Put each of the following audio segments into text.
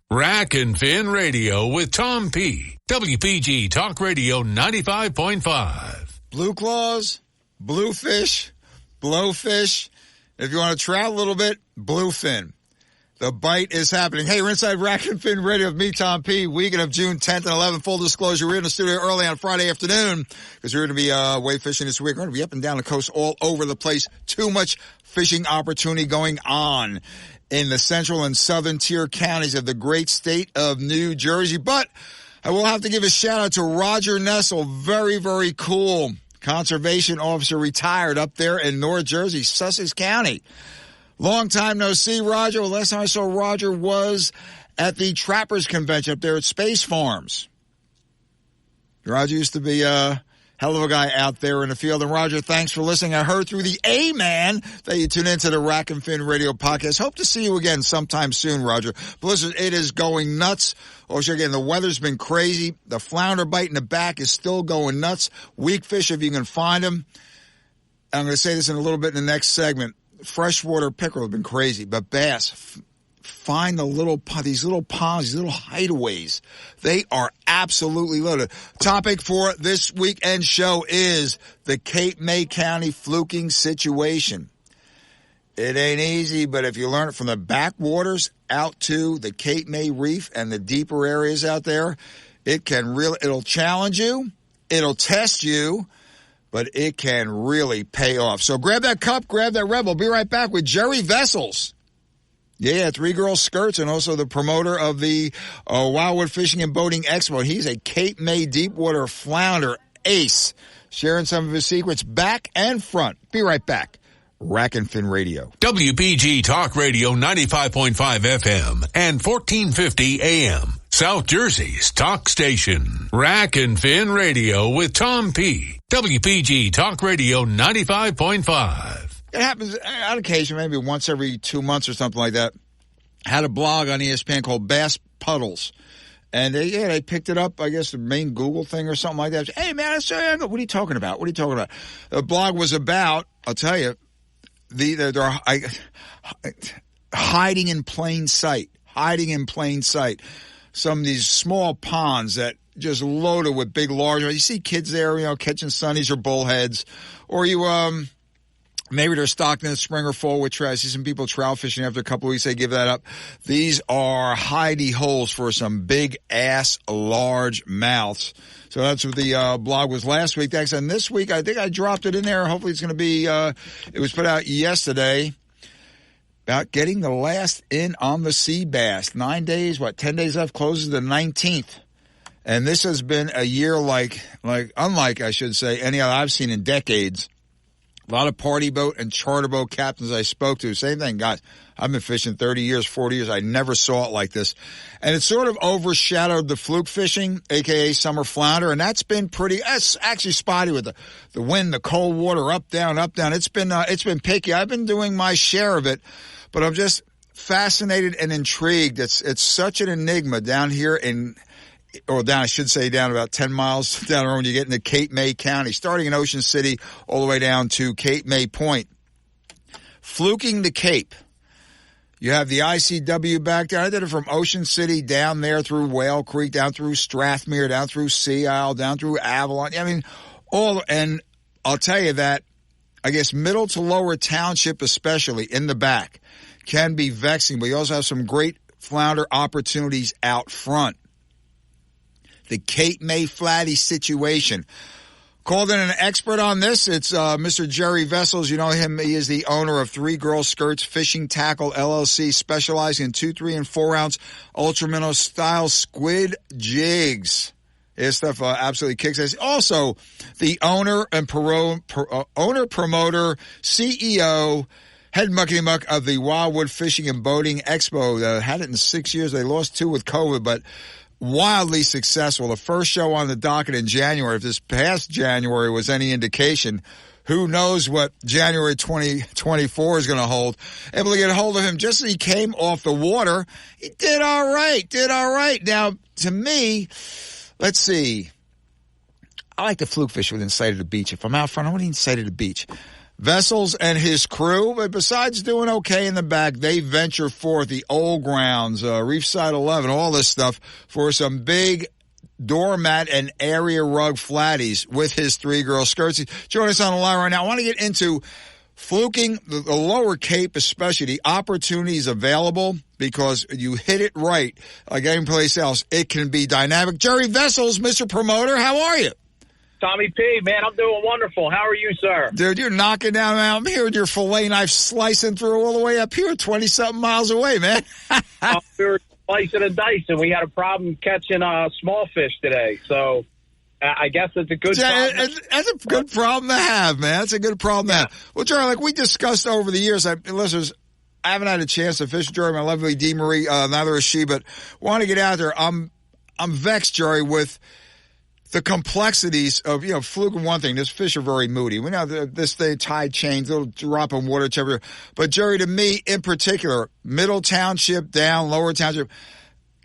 Rack and Fin Radio with Tom P. WPG Talk Radio 95.5. Blue claws, bluefish, blowfish. If you want to trout a little bit, bluefin. The bite is happening. Hey, we're inside Rack and Fin Radio with me, Tom P. Weekend of June 10th and 11th. Full disclosure, we're in the studio early on Friday afternoon because we're going to be wave fishing this week. We're going to be up and down the coast all over the place. Too much fishing opportunity going on in the central and southern tier counties of the great state of New Jersey. But I will have to give a shout out to Roger Nessel. Very, very cool conservation officer, retired up there in North Jersey, Sussex County. Long time no see, Roger. Well, last time I saw Roger was at the Trappers Convention up there at Space Farms. Roger used to be a hell of a guy out there in the field. And Roger, thanks for listening. I heard through the A-Man that you tune into the Rack and Fin Radio podcast. Hope to see you again sometime soon, Roger. But listen, it is going nuts. Also, again, the weather's been crazy. The flounder bite in the back is still going nuts. Weak fish, if you can find them. I'm going to say this in a little bit in the next segment. Freshwater pickerel have been crazy, but bass, find these little ponds, these little hideaways. They are absolutely loaded. Topic for this weekend show is the Cape May County fluking situation. It ain't easy, but if you learn it from the backwaters out to the Cape May Reef and the deeper areas out there, it'll challenge you, it'll test you, but it can really pay off. So grab that cup, grab that red. We'll be right back with Jerry Vessels. Yeah, Three Girls Skirts, and also the promoter of the Wildwood Fishing and Boating Expo. He's a Cape May Deepwater Flounder ace, sharing some of his secrets back and front. Be right back. Rack and Fin Radio. WPG Talk Radio 95.5 FM and 1450 AM. South Jersey's talk station. Rack and Fin Radio with Tom P. WPG Talk Radio 95.5. It happens on occasion, maybe once every 2 months or something like that. I had a blog on ESPN called Bass Puddles. And they picked it up, I guess, the main Google thing or something like that. Hey, man, what are you talking about? What are you talking about? The blog was about, I'll tell you, they're hiding in plain sight. Hiding in plain sight. Some of these small ponds that just loaded with big, large. You see kids there, catching sunnies or bullheads, or maybe they're stocked in the spring or fall with trout. I see some people trout fishing after a couple of weeks. They give that up. These are hidey holes for some big ass, large mouths. So that's what the blog was last week. Thanks. And this week, I think I dropped it in there. Hopefully it's going to be, it was put out yesterday. About getting the last in on the sea bass. 9 days, 10 days left, closes the 19th. And this has been a year unlike, I should say, any other I've seen in decades. A lot of party boat and charter boat captains I spoke to. Same thing, guys. I've been fishing 30 years, 40 years. I never saw it like this. And it sort of overshadowed the fluke fishing, a.k.a. summer flounder. And that's been that's actually spotty with the wind, the cold water, up, down, up, down. It's been picky. I've been doing my share of it. But I'm just fascinated and intrigued. It's such an enigma down here down about 10 miles down the road when you get into Cape May County, starting in Ocean City all the way down to Cape May Point. Fluking the Cape. You have the ICW back there. I did it from Ocean City down there through Whale Creek, down through Strathmere, down through Sea Isle, down through Avalon. I mean, and I'll tell you that, I guess, middle to lower township, especially in the back, can be vexing, but you also have some great flounder opportunities out front. The Cape May Flatty situation. Called in an expert on this. It's Mr. Jerry Vessels. You know him. He is the owner of Three Girls Skirts Fishing Tackle LLC, specializing in 2, 3, and 4 ounce ultra minnow style squid jigs. His stuff absolutely kicks ass. Also, the owner and promoter, CEO, head muckety muck of the Wildwood Fishing and Boating Expo. Had it in 6 years. They lost 2 with COVID, but wildly successful. The first show on the docket in January. If this past January was any indication, who knows what January 2024 is going to hold. Able to get a hold of him just as he came off the water. He did all right. Now, to me, let's see. I like to fluke fish within sight of the beach. If I'm out front, I want to sight of the beach. Vessels and his crew, but besides doing okay in the back, they venture forth the old grounds, Reefside 11, all this stuff for some big doormat and area rug flatties with his 3-girl skirts. Join us on the line right now. I want to get into fluking, the Lower Cape especially, the opportunities available because you hit it right like any place else. It can be dynamic. Jerry Vessels, Mr. Promoter, how are you? Tommy P, man, I'm doing wonderful. How are you, sir? Dude, you're knocking down. I'm here with your fillet knife slicing through all the way up here, 20-something miles away, man. We were slicing and dicing. We had a problem catching small fish today, so I guess it's a good problem. That's a good problem to have, man. That's a good problem to have. Well, Jerry, like we discussed over the years, listeners, I haven't had a chance to fish with Jerry, my lovely Dee Marie, neither has she, but want to get out there. I'm vexed, Jerry, with the complexities of, fluking one thing. This fish are very moody. We know this thing, tide change, little drop of water temperature. But, Jerry, to me in particular, Middle Township down, Lower Township,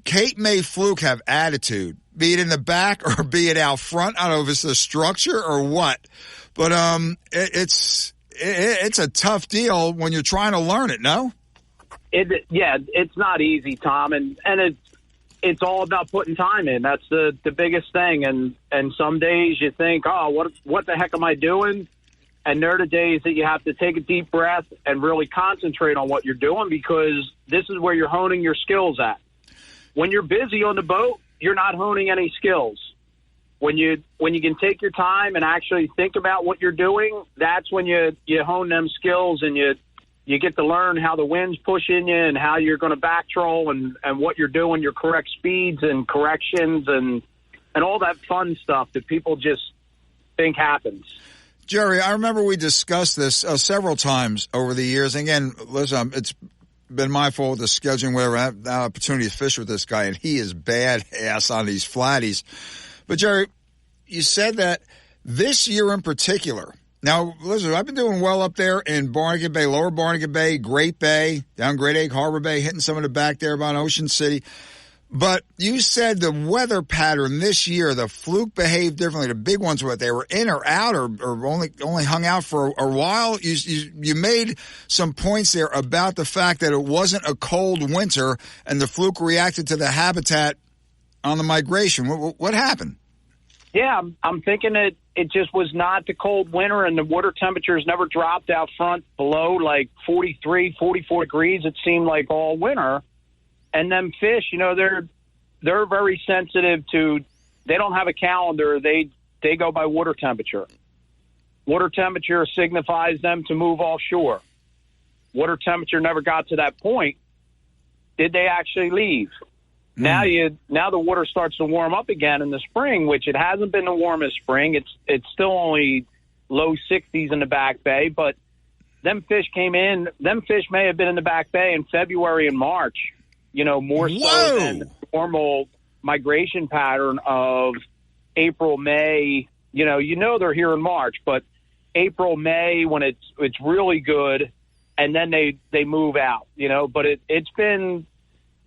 Cape May fluke have attitude, be it in the back or be it out front. I don't know if it's the structure or what. But it's a tough deal when you're trying to learn it, no? It's not easy, Tom, and it's all about putting time in. That's the biggest thing. And some days you think, oh, what the heck am I doing? And there are the days that you have to take a deep breath and really concentrate on what you're doing because this is where you're honing your skills at. When you're busy on the boat, you're not honing any skills. When you can take your time and actually think about what you're doing, that's when you hone them skills and you get to learn how the wind's pushing you and how you're going to back troll and what you're doing, your correct speeds and corrections and all that fun stuff that people just think happens. Jerry, I remember we discussed this several times over the years. And again, listen, it's been my fault with the scheduling, whatever. I have the opportunity to fish with this guy, and he is badass on these flatties. But, Jerry, you said that this year in particular. Now, listen, I've been doing well up there in Barnegat Bay, Lower Barnegat Bay, Great Bay, down Great Egg Harbor Bay, hitting some of the back there about Ocean City. But you said the weather pattern this year, the fluke behaved differently. The big ones, what, they were in or out or only hung out for a while? You made some points there about the fact that it wasn't a cold winter and the fluke reacted to the habitat on the migration. What happened? Yeah, I'm thinking that it just was not the cold winter, and the water temperatures never dropped out front below like 43, 44 degrees. It seemed like all winter. And them fish, they're very sensitive to. They don't have a calendar. They go by water temperature. Water temperature signifies them to move offshore. Water temperature never got to that point. Did they actually leave? Now the water starts to warm up again in the spring, which it hasn't been the warmest spring. It's still only low 60s in the back bay, but them fish came in. Them fish may have been in the back bay in February and March, more so than the normal migration pattern of April, May. They're here in March, but April, May when it's really good, and then they move out. But it's been.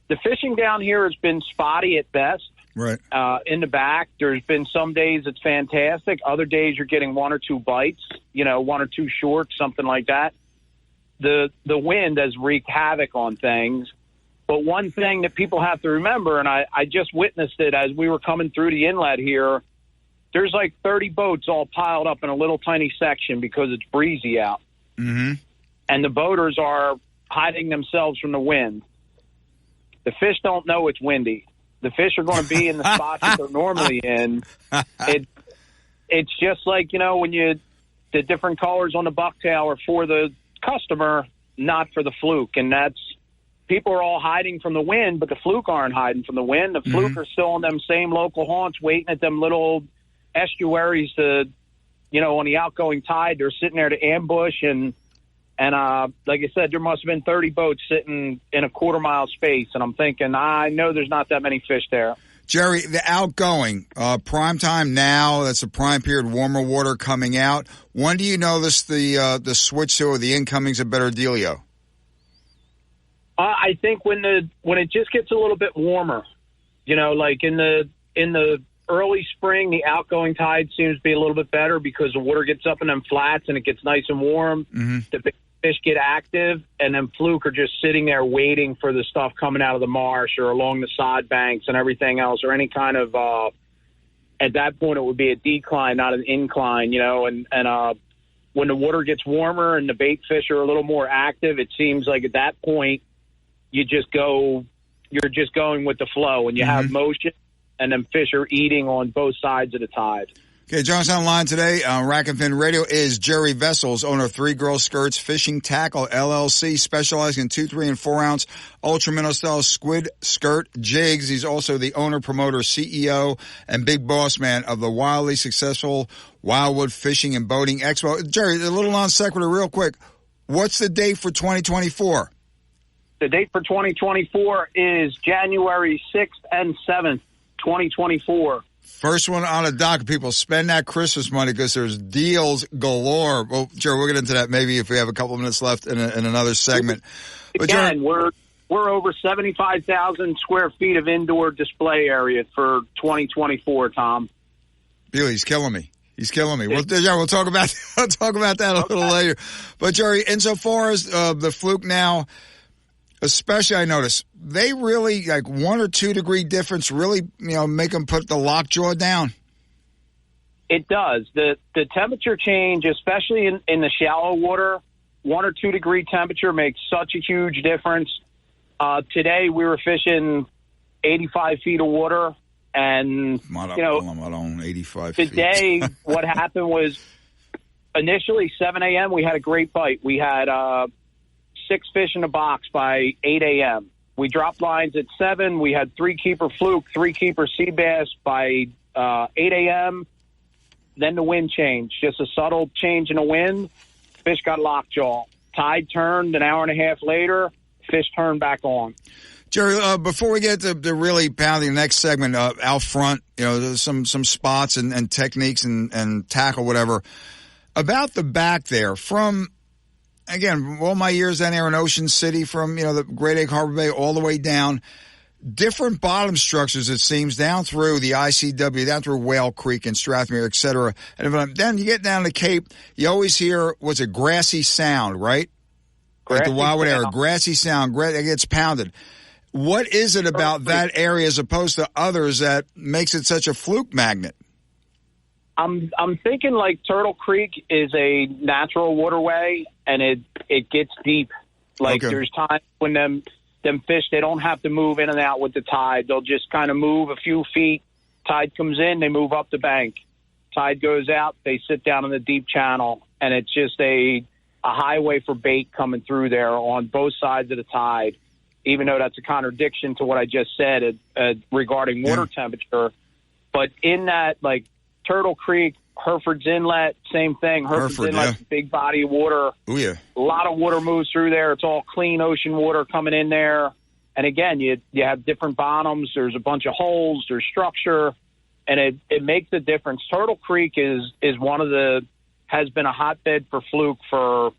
The fishing down here has been spotty at best. Right. In the back, there's been some days it's fantastic. Other days you're getting one or two bites, one or two shorts, something like that. The wind has wreaked havoc on things. But one thing that people have to remember, and I just witnessed it as we were coming through the inlet here, there's like 30 boats all piled up in a little tiny section because it's breezy out. Mm-hmm. And the boaters are hiding themselves from the wind. The fish don't know it's windy. The fish are going to be in the spots that they're normally in. It's just like, when the different colors on the bucktail are for the customer, not for the fluke. And people are all hiding from the wind, but the fluke aren't hiding from the wind. The fluke are still in them same local haunts, waiting at them little estuaries to, on the outgoing tide. They're sitting there to ambush and like I said, there must have been 30 boats sitting in a quarter-mile space, and I'm thinking, I know there's not that many fish there. Jerry, the outgoing, prime time now, that's a prime period, warmer water coming out. When do you notice the switch to the incoming's a better dealio? I think when it just gets a little bit warmer, like in the early spring, the outgoing tide seems to be a little bit better because the water gets up in them flats and it gets nice and warm. Mm-hmm. The big fish get active, and then fluke are just sitting there waiting for the stuff coming out of the marsh or along the sod banks and everything else, or any kind of at that point it would be a decline, not an incline, and when the water gets warmer and the bait fish are a little more active, it seems like at that point you're just going with the flow, and you have motion, and then fish are eating on both sides of the tide. Okay, joining us on the line today on Rack and Fin Radio is Jerry Vessels, owner of Three Girl Skirts Fishing Tackle LLC, specializing in 2, 3, and 4 ounce ultra minnow style squid skirt jigs. He's also the owner, promoter, CEO, and big boss man of the wildly successful Wildwood Fishing and Boating Expo. Jerry, a little non sequitur real quick. What's the date for 2024? The date for 2024 is January 6th and 7th, 2024. First one on the dock. People spend that Christmas money because there's deals galore. Well, Jerry, we'll get into that maybe if we have a couple of minutes left in another segment. But again, Jerry, we're over 75,000 square feet of indoor display area for 2024, Tom. Billy, he's killing me. He's killing me. We'll talk about that a little later. But Jerry, insofar as the fluke now, especially I notice they really, like 1 or 2 degree difference really, make them put the lockjaw down. It does. The temperature change, especially in the shallow water, 1 or 2 degree temperature makes such a huge difference. Today we were fishing 85 feet of water, and 85 feet. Today what happened was initially 7 a.m. we had a great bite. We had 6 fish in a box by 8 a.m. We dropped lines at 7. We had 3 keeper fluke, 3 keeper sea bass by 8 a.m. Then the wind changed, just a subtle change in the wind. Fish got lockjaw. Tide turned an hour and a half later. Fish turned back on. Jerry, before we get to really pounding the next segment out front, there's some spots and techniques and tackle, whatever. About the back there, from, again, all my years down there in Ocean City, from, the Great Egg Harbor Bay all the way down, different bottom structures, it seems, down through the ICW, down through Whale Creek and Strathmere, et cetera. And then you get down the Cape, you always hear, what's a grassy sound, right? Like the Wildwood area, grassy sound, it gets pounded. What is it about that area as opposed to others that makes it such a fluke magnet? I'm thinking like Turtle Creek is a natural waterway, and it gets deep. Like There's times when them fish, they don't have to move in and out with the tide. They'll just kind of move a few feet. Tide comes in, they move up the bank. Tide goes out, they sit down in the deep channel, and it's just a highway for bait coming through there on both sides of the tide, even though that's a contradiction to what I just said regarding water temperature. But in that, like Turtle Creek, Hereford's Inlet, same thing. Hereford's Inlet's a big body of water. Oh, yeah. A lot of water moves through there. It's all clean ocean water coming in there. And again, you have different bottoms. There's a bunch of holes. There's structure. And it makes a difference. Turtle Creek has been a hotbed for fluke for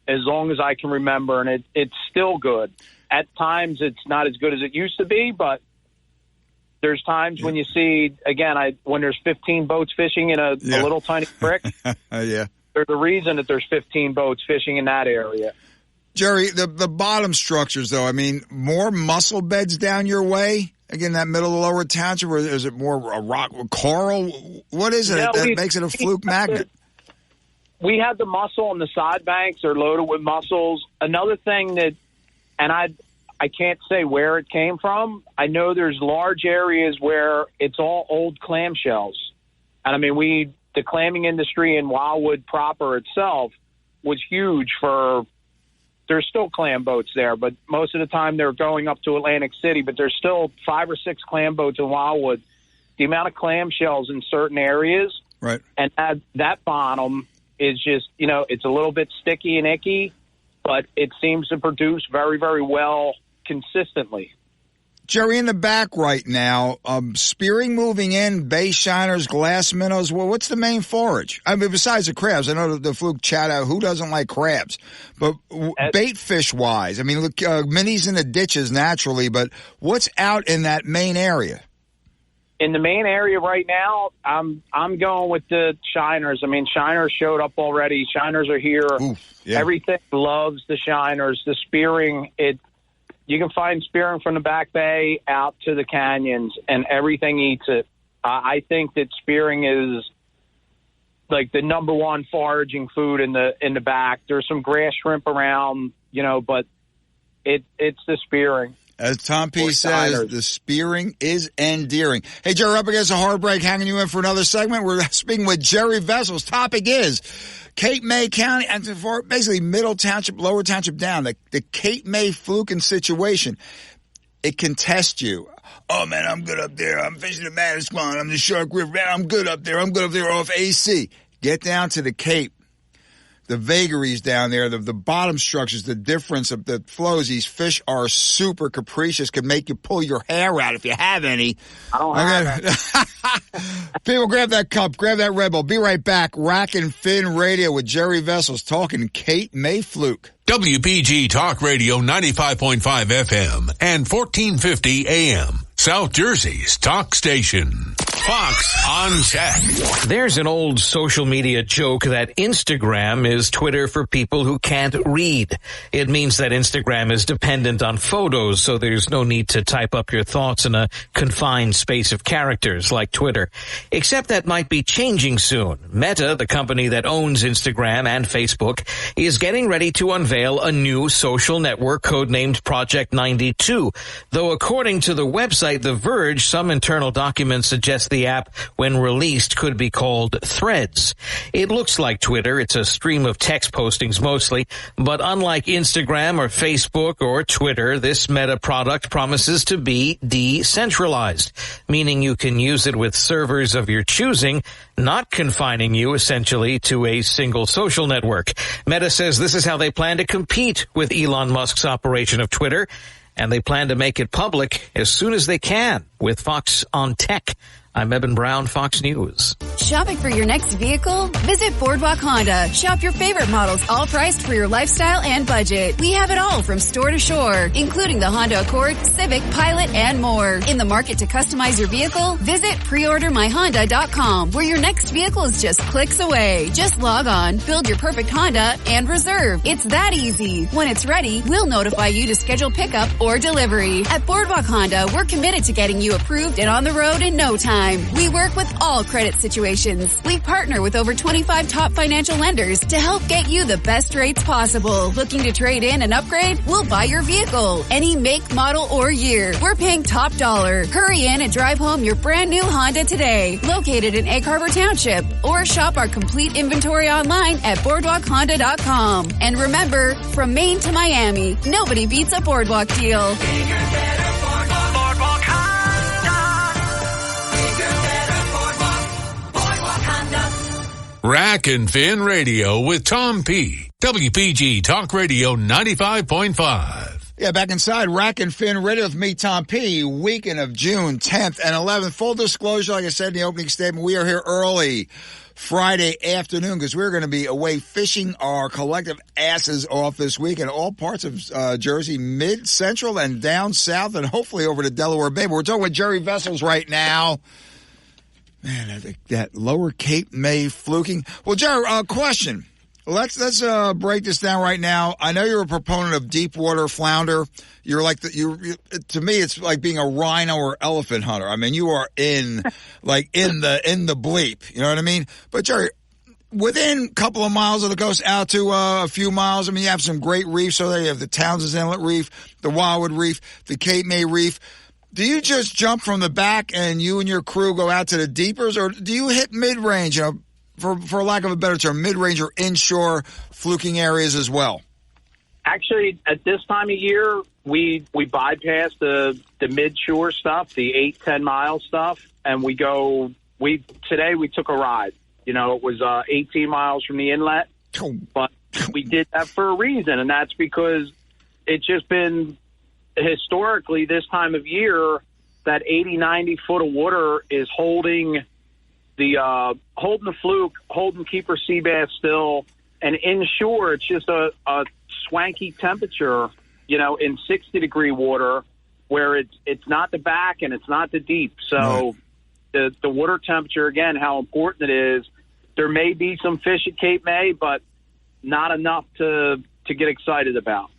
as long as I can remember, and it's still good. At times, it's not as good as it used to be, but there's times when you see, again, when there's 15 boats fishing in a little tiny creek, there's a reason that there's 15 boats fishing in that area. Jerry, the bottom structures, though, I mean, more mussel beds down your way? Again, that middle of lower township, or is it more a rock, coral? What is it that makes it a fluke magnet? We had the mussel on the side banks are loaded with mussels. Another thing that, and I can't say where it came from. I know there's large areas where it's all old clamshells. And I mean, the clamming industry in Wildwood proper itself was huge there's still clam boats there, but most of the time they're going up to Atlantic City, but there's still 5 or 6 clam boats in Wildwood. The amount of clamshells in certain areas, right, and that bottom is just, it's a little bit sticky and icky, but it seems to produce very, very well consistently. Jerry, in the back right now, spearing moving in, bay shiners, glass minnows. Well, what's the main forage? I mean, besides the crabs, I know the fluke chat out. Who doesn't like crabs? But bait fish wise, I mean, look, minis in the ditches naturally, but what's out in that main area? in the main area right now, I'm going with the Shiners. I mean, Shiners showed up already. Shiners are here. Oof, yeah. Everything loves the Shiners. The spearing, you can find spearing from the Back Bay out to the canyons, and everything eats it. I think that spearing is like the number one foraging food in the back. There's some grass shrimp around, but it's the spearing. As Tom P. says, the spearing is endearing. Hey, Jerry, up against a hard break, hanging you in for another segment. We're speaking with Jerry Vessels. Topic is Cape May County, and for basically Middle Township, Lower Township down, the Cape May fluking situation. It can test you. Oh, man, I'm good up there. I'm fishing the Manasquan. I'm the Shark River. Man, I'm good up there. I'm good up there off AC. Get down to the Cape. The vagaries down there, the bottom structures, the difference of the flows. These fish are super capricious, could make you pull your hair out if you have any. I don't have that. People, grab that cup, grab that Red Bull. Be right back. Rack and Fin Radio with Jerry Vessels talking Cape May fluke. WPG Talk Radio 95.5 FM and 1450 AM. South Jersey's talk station. Fox on Tech. There's an old social media joke that Instagram is Twitter for people who can't read. It means that Instagram is dependent on photos, so there's no need to type up your thoughts in a confined space of characters like Twitter. Except that might be changing soon. Meta, the company that owns Instagram and Facebook, is getting ready to unveil a new social network codenamed Project 92. Though according to the website The Verge, some internal documents suggest the app, when released, could be called Threads. It looks like Twitter. It's a stream of text postings mostly, but unlike Instagram or Facebook or Twitter, this Meta product promises to be decentralized, meaning you can use it with servers of your choosing, not confining you essentially to a single social network. Meta says this is how they plan to compete with Elon Musk's operation of Twitter, and they plan to make it public as soon as they can. With Fox on Tech, I'm Eben Brown, Fox News. Shopping for your next vehicle? Visit Boardwalk Honda. Shop your favorite models, all priced for your lifestyle and budget. We have it all from store to shore, including the Honda Accord, Civic, Pilot, and more. In the market to customize your vehicle? Visit preordermyhonda.com, where your next vehicle is just clicks away. Just log on, build your perfect Honda, and reserve. It's that easy. When it's ready, we'll notify you to schedule pickup or delivery. At Boardwalk Honda, we're committed to getting you approved and on the road in no time. We work with all credit situations. We partner with over 25 top financial lenders to help get you the best rates possible. Looking to trade in and upgrade? We'll buy your vehicle. Any make, model, or year. We're paying top dollar. Hurry in and drive home your brand new Honda today. Located in Egg Harbor Township. Or shop our complete inventory online at BoardwalkHonda.com. And remember, from Maine to Miami, nobody beats a Boardwalk deal. Bigger, better, Boardwalk Honda. Rack and Fin Radio with Tom P. WPG Talk Radio 95.5. Yeah, back inside Rack and Fin Radio with me, Tom P. Weekend of June 10th and 11th. Full disclosure, like I said in the opening statement, we are here early Friday afternoon because we're going to be away fishing our collective asses off this week in all parts of Jersey, mid-central and down south, and hopefully over to Delaware Bay. But we're talking with Jerry Vessels right now. Man, I think that Lower Cape May fluking. Well, Jerry, question. Let's break this down right now. I know you're a proponent of deep water flounder. You're like to me, it's like being a rhino or elephant hunter. I mean, you are in the bleep. You know what I mean? But Jerry, within a couple of miles of the coast, out to a few miles, I mean, you have some great reefs. So there you have the Townsend Inlet Reef, the Wildwood Reef, the Cape May Reef. Do you just jump from the back and you and your crew go out to the deepers, or do you hit mid-range, for lack of a better term, mid-range or inshore fluking areas as well? Actually, at this time of year, we bypass the mid-shore stuff, the 8-10 mile stuff, and today we took a ride. It was 18 miles from the inlet, but we did that for a reason, and that's because it's just been historically this time of year that 80, 90 foot of water is holding the fluke, holding keeper sea bass still, and inshore it's just a swanky temperature, in 60-degree water where it's not the back and it's not the deep. So the water temperature, again, how important it is. There may be some fish at Cape May, but not enough to get excited about.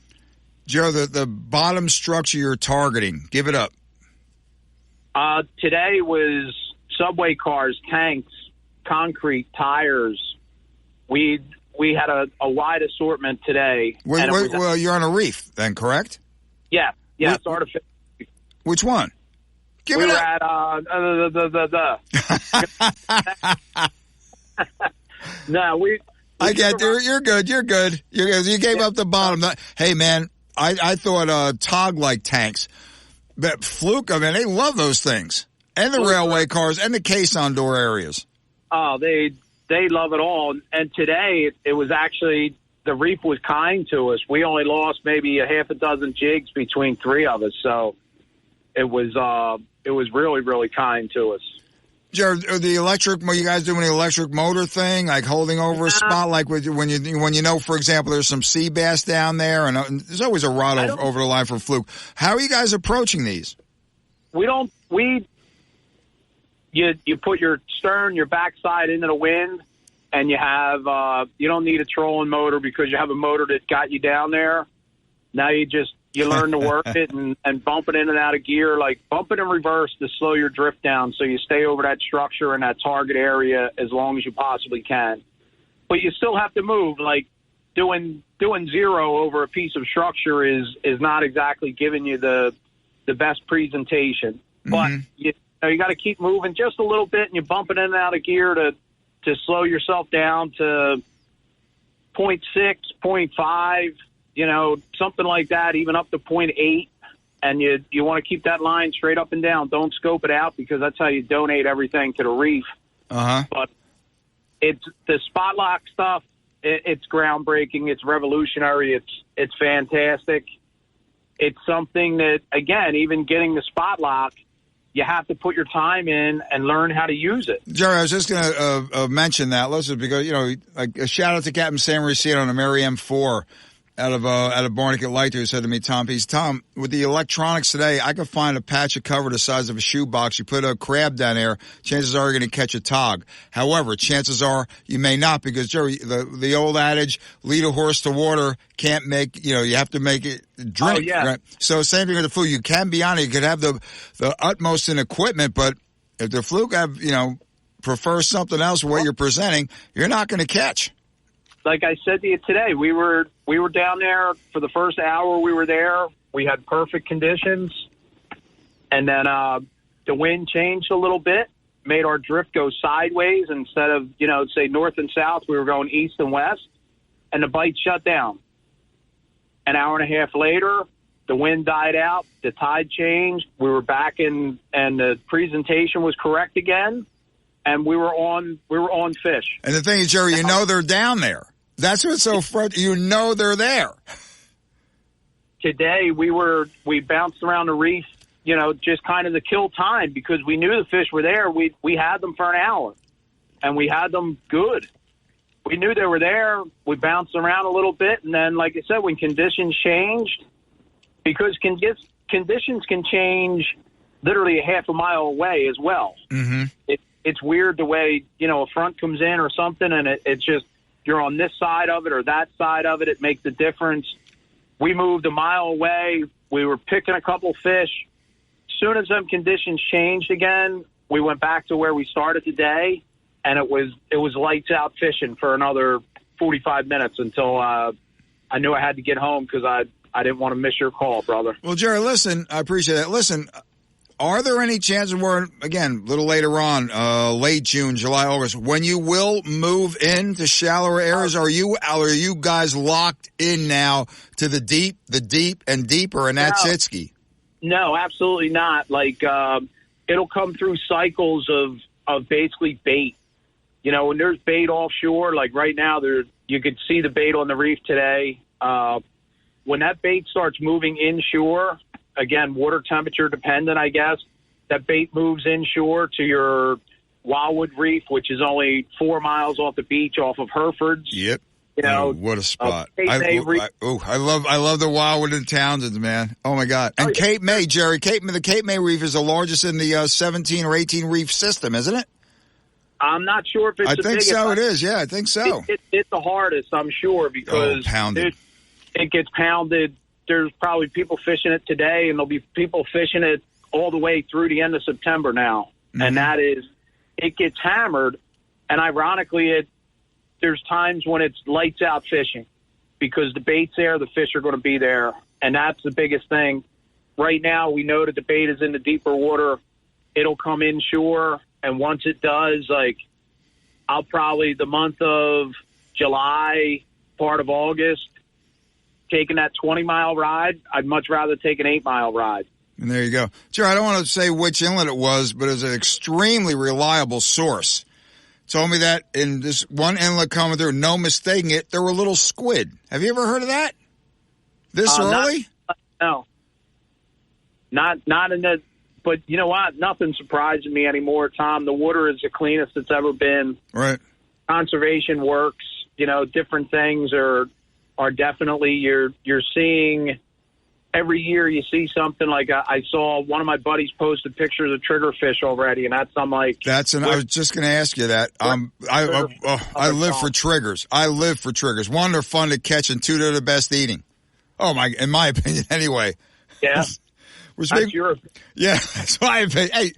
Joe, the bottom structure you're targeting, give it up. Today was subway cars, tanks, concrete, tires. We had a wide assortment today. Well, you're on a reef then, correct? Yeah, it's artificial. Which one? Give it up. No, I get you're good. You're good. You gave up the bottom. Hey, man, I thought Tog liked tanks, but Fluke, I mean, they love those things, and the railway cars, and the caisson door areas. Oh, they love it all. And today it was actually, the reef was kind to us. We only lost maybe a half a dozen jigs between three of us, so it was really, really kind to us. Jared, the electric, you guys doing the electric motor thing, like holding over a spot, like when you know, for example, there's some sea bass down there, and there's always a rod over the line for Fluke. How are you guys approaching these? You put your stern, your backside into the wind, and you have you don't need a trolling motor because you have a motor that got you down there. Now you learn to work it and bump it in and out of gear, like bump it in reverse to slow your drift down so you stay over that structure and that target area as long as you possibly can. But you still have to move. Like doing zero over a piece of structure is not exactly giving you the best presentation. But you got to keep moving just a little bit, and you bump it in and out of gear to slow yourself down to 0.6, 0.5, something like that, even up to 0.8. And you want to keep that line straight up and down. Don't scope it out because that's how you donate everything to the reef. But it's the spot lock stuff. It's groundbreaking. It's revolutionary. It's fantastic. It's something that, again, even getting the spot lock, you have to put your time in and learn how to use it. Jerry, I was just going to mention that. Listen, because, like a shout out to Captain Sam Racine on a Mary M4 out of Barnegat Light, who said to me, Tom, with the electronics today, I could find a patch of cover the size of a shoebox. You put a crab down there, chances are you're going to catch a tog. However, chances are you may not, because, Jerry, the old adage, lead a horse to water, can't make, you have to make it drink. Oh, yeah. Right? So same thing with the Fluke. You can be on it. You could have the utmost in equipment, but if the Fluke prefer something else what you're presenting, you're not going to catch. Like I said to you today, we were down there for the first hour we were there. We had perfect conditions. And then the wind changed a little bit, made our drift go sideways instead of, say north and south. We were going east and west, and the bite shut down. An hour and a half later, the wind died out, the tide changed. We were back in, and the presentation was correct again, and we were on fish. And the thing is, Jerry, they're down there. That's what's so frustrating. They're there. Today we bounced around the reef, just kind of to kill time because we knew the fish were there. We had them for an hour, and we had them good. We knew they were there. We bounced around a little bit, and then, like I said, when conditions changed, because conditions can change literally a half a mile away as well. Mm-hmm. It's weird the way, a front comes in or something, and it's just, you're on this side of it or that side of it. It makes a difference. We moved a mile away. We were picking a couple fish. As soon as them conditions changed again, we went back to where we started today, and it was lights out fishing for another 45 minutes until I knew I had to get home because I didn't want to miss your call, brother. Well, Jerry, listen, I appreciate that. Listen, are there any chances where, again, a little later on, late June, July, August, when you will move into shallower areas, are you guys locked in now to the deep and deeper, and that's it ski? No, absolutely not. Like, it'll come through cycles of basically bait. When there's bait offshore, like right now, you could see the bait on the reef today. When that bait starts moving inshore, again, water temperature dependent, I guess, that bait moves inshore to your Wildwood Reef, which is only 4 miles off the beach off of Hereford's. Yep. You know, what a spot! Cape May I love the Wildwood and Townsends, man. Oh my God! And Cape May, Jerry, the Cape May Reef is the largest in the 17 or 18 reef system, isn't it? I'm not sure if it's. I the think biggest. so. It is. Yeah, I think so. It's the hardest, I'm sure, because pounded. It gets pounded. There's probably people fishing it today, and there'll be people fishing it all the way through the end of September now. Mm-hmm. And that is, it gets hammered. And ironically, there's times when it's lights out fishing because the bait's there, the fish are going to be there. And that's the biggest thing. Right now, we know that the bait is in the deeper water. It'll come inshore. And once it does, like, I'll probably the month of July, part of August, taking that 20-mile ride, I'd much rather take an 8-mile ride. And there you go. Jerry, I don't want to say which inlet it was, but it's an extremely reliable source. Told me that in this one inlet coming through, no mistaking it, there were little squid. Have you ever heard of that? This early? No. Not in the, but you know what? Nothing surprises me anymore, Tom. The water is the cleanest it's ever been. Right. Conservation works. You know, different things are definitely, you're seeing. Every year you see something like I saw one of my buddies posted pictures of triggerfish already, and I'm like... I was just going to ask you that. I live for triggers. I live for triggers. One, they're fun to catch, and two, they're the best eating. Oh, in my opinion, anyway. Yeah. Yeah, that's my opinion. Hey,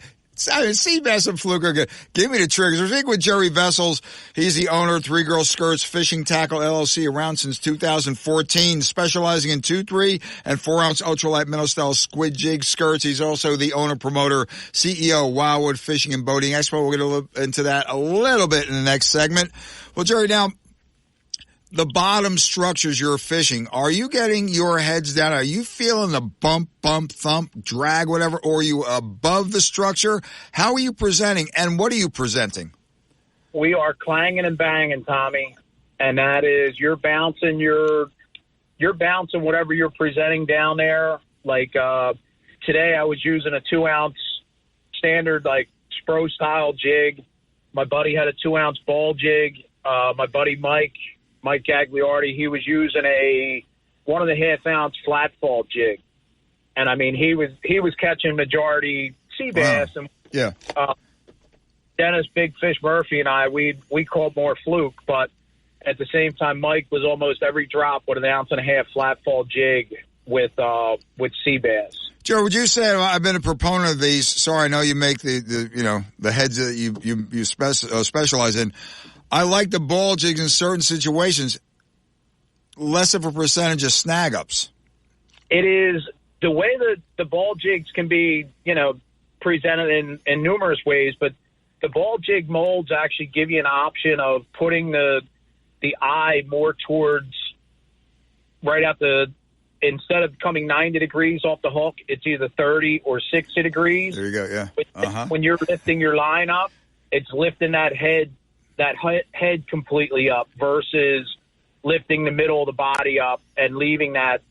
sea bass and fluke are good. Give me the triggers. We're speaking with Jerry Vessels. He's the owner of Three Girl Skirts Fishing Tackle LLC, around since 2014, specializing in 2, 3, and 4-ounce ultralight minnow style squid jig skirts. He's also the owner, promoter, CEO, Wildwood Fishing and Boating Expo. We're going to look into that a little bit in the next segment. Well, Jerry, now, the bottom structures you're fishing, are you getting your heads down? Are you feeling the bump, thump, drag, whatever? Or are you above the structure? How are you presenting, and what are you presenting? We are clanging and banging, Tommy, and that is you're bouncing whatever you're presenting down there. Like today I was using a 2-ounce standard, like Spro style jig. My buddy had a 2-ounce ball jig. My buddy Mike Gagliardi, he was using a 1.5-ounce flat fall jig, and I mean he was catching majority sea bass. Wow. And yeah, Dennis Big Fish Murphy and I we called more fluke, but at the same time Mike was almost every drop with an 1.5 ounce flat fall jig with sea bass. Joe, would you say, I've been a proponent of these? Sorry, I know you make the heads that you specialize in. I like the ball jigs in certain situations, less of a percentage of snag ups. It is the way that the ball jigs can be, presented in numerous ways, but the ball jig molds actually give you an option of putting the eye more towards right at instead of coming 90 degrees off the hook, it's either 30 or 60 degrees. There you go, yeah. When you're lifting your line up, it's lifting that head completely up versus lifting the middle of the body up and leaving that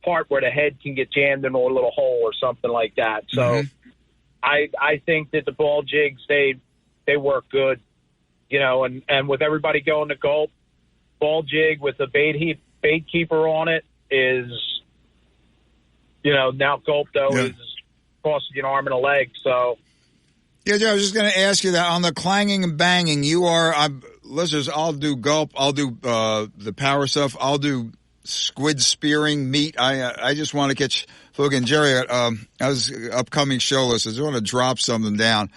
part where the head can get jammed in a little hole or something like that. So I think that the ball jigs, they work good, and with everybody going to gulp, ball jig with the bait keeper on it is, now gulp though is costing you an arm and a leg. So. Yeah, Joe, I was just going to ask you that on the clanging and banging, listeners, I'll do gulp, I'll do the power stuff, I'll do squid spearing, meat. I just want to catch fluke. And Jerry, I was upcoming show list. I just want to drop something down.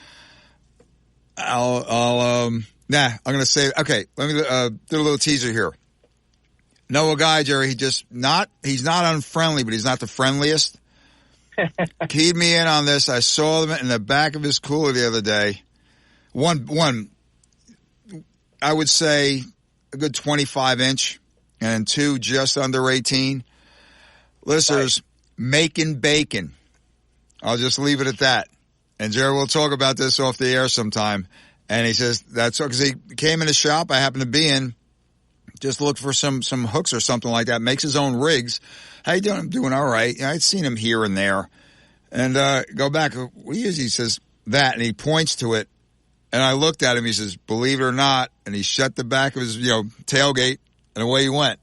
I'm going to say, okay, let me do a little teaser here. Know a guy, Jerry, he's not unfriendly, but he's not the friendliest. Keyed me in on this. I saw them in the back of his cooler the other day. One, I would say a good 25-inch, and 2 just under 18. Listeners, making bacon. I'll just leave it at that. And Jerry, we'll talk about this off the air sometime. And he says that's because he came in the shop I happened to be in, just looked for some hooks or something like that. Makes his own rigs. How you doing? I'm doing all right. I'd seen him here and there. And go back. What is he? He says that, and he points to it. And I looked at him. He says, believe it or not. And he shut the back of his tailgate and away you went.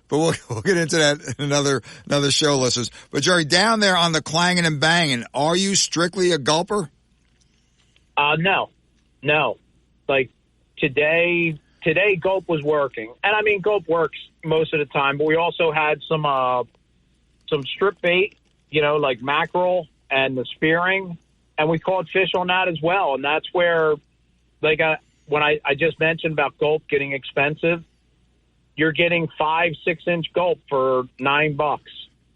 But we'll get into that in another show, listeners. But, Jerry, down there on the clanging and banging, are you strictly a gulper? No. Like, today Gulp was working. And, I mean, Gulp works most of the time. But we also had some strip bait, like mackerel and the spearing. And we caught fish on that as well. And that's where, like, when I just mentioned about Gulp getting expensive, you're getting 5-6 inch Gulp for $9.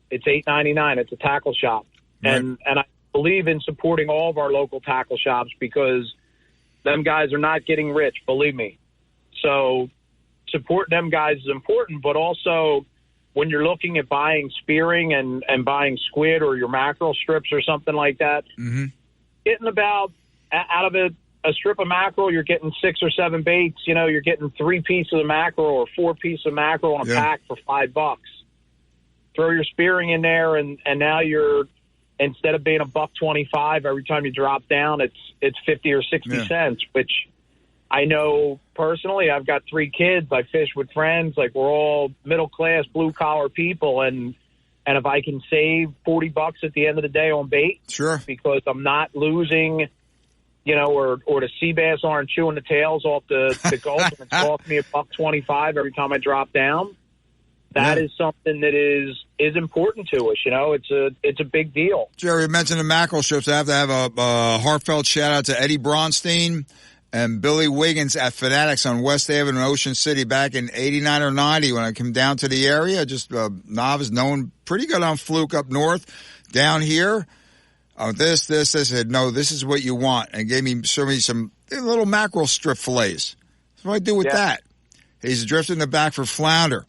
It's $8.99. It's a tackle shop, right. And I believe in supporting all of our local tackle shops because them guys are not getting rich. Believe me. So supporting them guys is important, but also when you're looking at buying spearing and buying squid or your mackerel strips or something like that, getting about out of it. A strip of mackerel, you're getting 6 or 7 baits. You're getting 3 pieces of mackerel or 4 pieces of mackerel on a pack for $5. Throw your spearing in there, and now you're, instead of being $1.25 every time you drop down, it's 50 or 60 cents. Which I know personally. I've got 3 kids. I fish with friends. Like, we're all middle class, blue collar people, and if I can save $40 at the end of the day on bait, sure, because I'm not losing. Or the sea bass aren't chewing the tails off the Gulp, and it's cost me $1.25 every time I drop down. That is something that is important to us. It's a big deal. Jerry, you mentioned the mackerel strips. I have to have a heartfelt shout out to Eddie Bronstein and Billy Wiggins at Fanatics on West Avenue in Ocean City back in 89 or 90 when I came down to the area. Just a novice, known pretty good on fluke up north. Down here. This. I said, no, this is what you want. And served me some little mackerel strip fillets. That's what I do with that. He's drifting the back for flounder.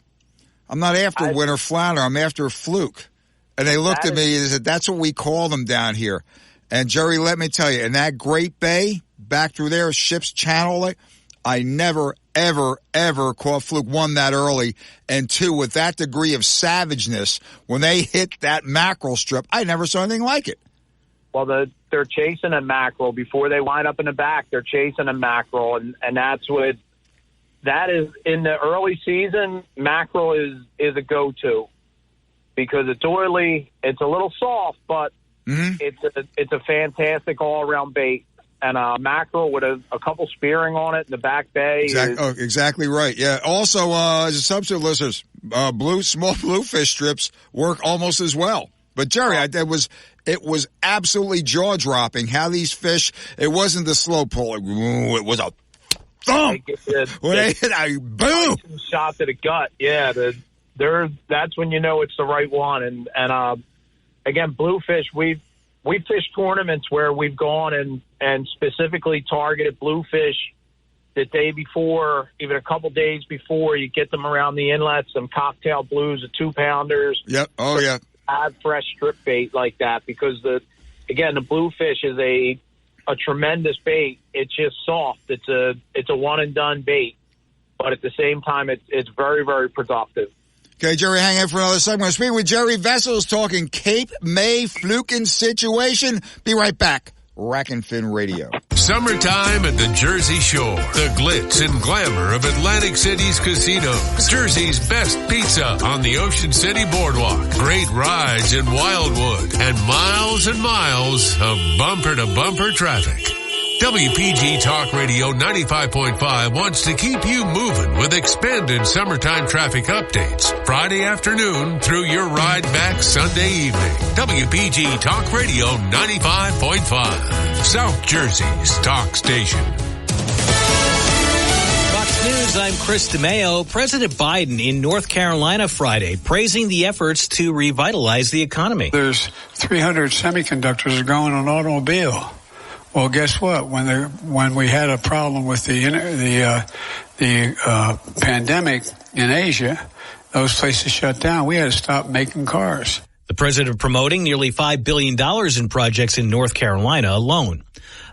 I'm not after winter flounder. I'm after a fluke. And they looked at me and said, that's what we call them down here. And, Jerry, let me tell you, in that Great Bay, back through there, Ship's Channel, I never, ever, ever caught fluke, one, that early, and two, with that degree of savageness, when they hit that mackerel strip, I never saw anything like it. Well, they're chasing a mackerel before they wind up in the back. They're chasing a mackerel, and that is in the early season. Mackerel is a go-to because it's oily, it's a little soft, but it's a fantastic all-around bait. And mackerel with a couple spearing on it in the back bay. Exactly right. Yeah. Also, as a substitute, listeners, small bluefish strips work almost as well. But, Jerry, it was absolutely jaw-dropping how these fish, it wasn't the slow pull. It was a thump. When they hit, boom! Shot to the gut. Yeah, that's when you know it's the right one. And again, bluefish, we fished tournaments where we've gone and specifically targeted bluefish the day before, even a couple days before. You get them around the inlets, some cocktail blues, the 2-pounders. Yep. Oh, yeah. Add fresh strip bait like that because the bluefish is a tremendous bait. It's just soft. It's a one and done bait, but at the same time, it's very, very productive. Okay, Jerry, hang in for another segment. We're speaking with Jerry Vessels talking Cape May fluking situation. Be right back. Rack and Fin Radio. Summertime at the Jersey Shore. The glitz and glamour of Atlantic City's casinos. Jersey's best pizza on the Ocean City Boardwalk. Great rides in Wildwood. And miles of bumper-to-bumper traffic. WPG Talk Radio 95.5 wants to keep you moving with expanded summertime traffic updates. Friday afternoon through your ride back Sunday evening. WPG Talk Radio 95.5. South Jersey's talk station. Fox News, I'm Chris DeMeo. President Biden in North Carolina Friday praising the efforts to revitalize the economy. There's 300 semiconductors going on an automobile. Well, guess what? When we had a problem with the pandemic in Asia, those places shut down. We had to stop making cars. The president promoting nearly $5 billion in projects in North Carolina alone.